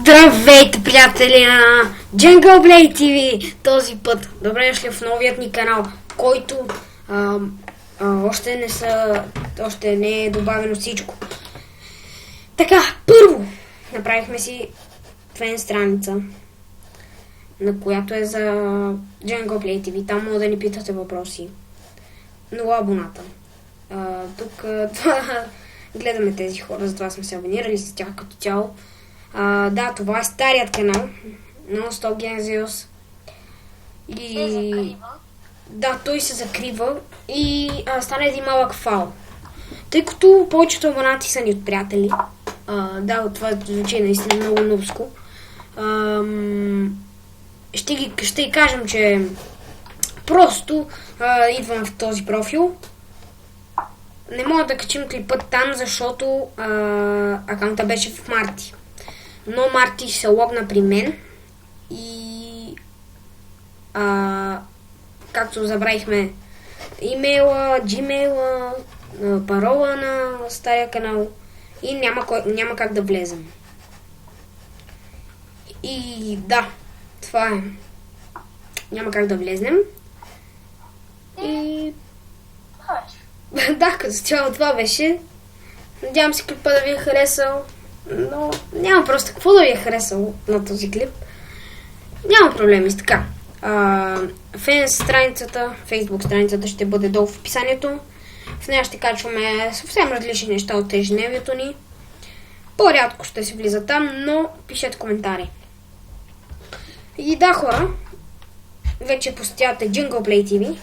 Здравейте, приятели на Jungle Blade TV! Този път добре дошли в новият ни канал, който още не е добавено всичко. Така, първо направихме си фен страница, на която е за Jungle Blade TV. Там мога да ни питате въпроси. 0 абоната. Тук гледаме тези хора, затова сме се абонирали с тях като цяло. Да, това е старият канал на Stop Genzios. И да, той се закрива и стана един малък фал. Тъй като повечето абонати са ни от приятели. Да, това звучи наистина много нубско. Ще ги кажем, че просто идвам в този профил. Не мога да качим клипът там, защото акаунта беше в Марти. Но Марти се логна при мен и както забравихме имейла, гмейла, парола на стария канал и няма как да влезем. И да, това е. Няма как да влезнем. И да, като цяло това беше. Надявам се клипа да ви е харесал. Но няма просто какво да ви е харесало на този клип. Няма проблеми с така. Фен страницата, фейсбук страницата ще бъде долу в описанието. В нея ще качваме съвсем различни неща от ежедневието ни. По-рядко ще се влиза там, но пишете коментари. И да, хора, вече посетявате Jungle Blade TV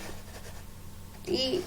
и